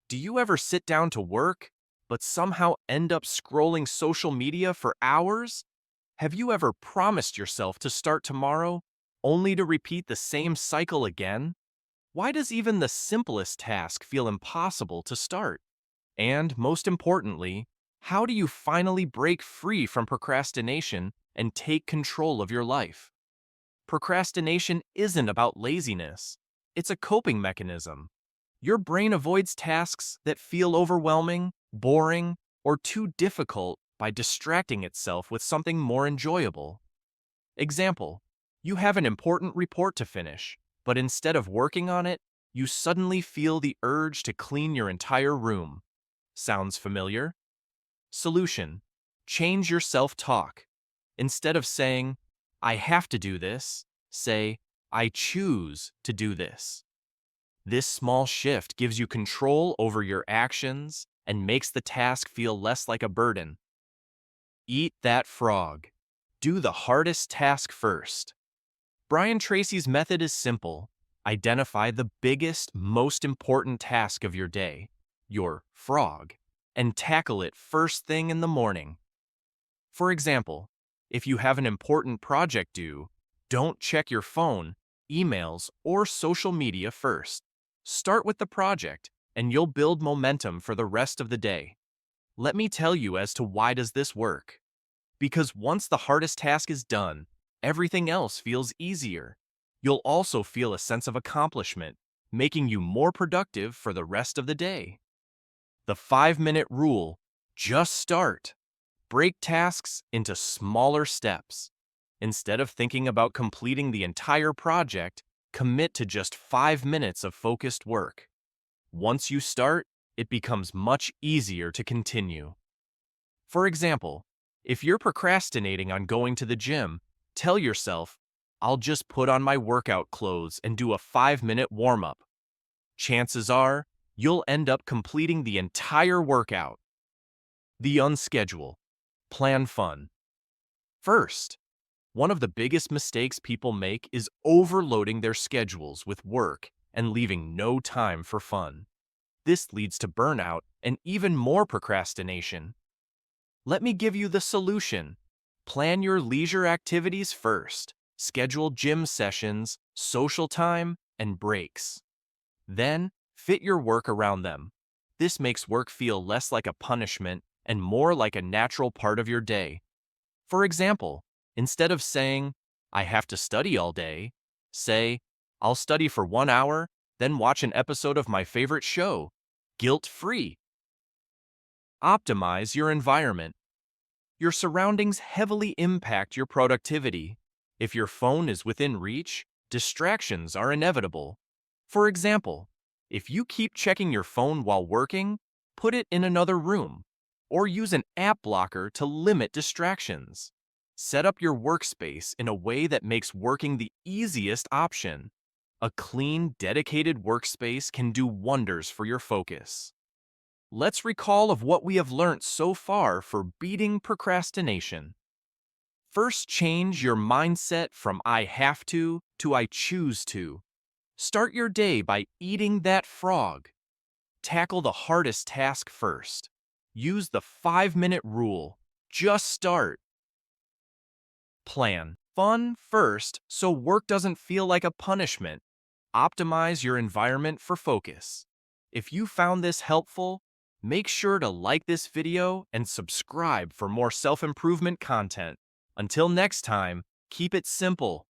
Do you ever sit down to work, but somehow end up scrolling social media for hours? Have you ever promised yourself to start tomorrow, only to repeat the same cycle again? Why does even the simplest task feel impossible to start? And most importantly, how do you finally break free from procrastination and take control of your life? Procrastination isn't about laziness, it's a coping mechanism. Your brain avoids tasks that feel overwhelming, boring, or too difficult by distracting itself with something more enjoyable. Example: you have an important report to finish, but instead of working on it, you suddenly feel the urge to clean your entire room. Sounds familiar? Solution: change your self-talk. Instead of saying, I have to do this, say, I choose to do this. This small shift gives you control over your actions and makes the task feel less like a burden. Eat that frog. Do the hardest task first. Brian Tracy's method is simple. Identify the biggest, most important task of your day, your frog, and tackle it first thing in the morning. For example, if you have an important project due, don't check your phone, emails, or social media first. Start with the project, and you'll build momentum for the rest of the day. Let me tell you as to why does this work. Because once the hardest task is done, everything else feels easier. You'll also feel a sense of accomplishment, making you more productive for the rest of the day. The 5-minute rule: just start. Break tasks into smaller steps. Instead of thinking about completing the entire project, commit to just 5 minutes of focused work. Once you start, it becomes much easier to continue. For example, if you're procrastinating on going to the gym, tell yourself, I'll just put on my workout clothes and do a 5-minute warm-up. Chances are, you'll end up completing the entire workout. The unschedule. Plan fun. First, one of the biggest mistakes people make is overloading their schedules with work and leaving no time for fun. This leads to burnout and even more procrastination. Let me give you the solution. Plan your leisure activities first. Schedule gym sessions, social time, and breaks. Then, fit your work around them. This makes work feel less like a punishment and more like a natural part of your day. For example, instead of saying, I have to study all day, say, I'll study for 1 hour, then watch an episode of my favorite show. Guilt-free. Optimize your environment. Your surroundings heavily impact your productivity. If your phone is within reach, distractions are inevitable. For example, if you keep checking your phone while working, put it in another room, or use an app blocker to limit distractions. Set up your workspace in a way that makes working the easiest option. A clean, dedicated workspace can do wonders for your focus. Let's recall of what we have learned so far for beating procrastination. First, change your mindset from I have to I choose to. Start your day by eating that frog. Tackle the hardest task first. Use the 5-minute rule. Just start. Plan fun first so work doesn't feel like a punishment. Optimize your environment for focus. If you found this helpful, make sure to like this video and subscribe for more self-improvement content. Until next time, keep it simple.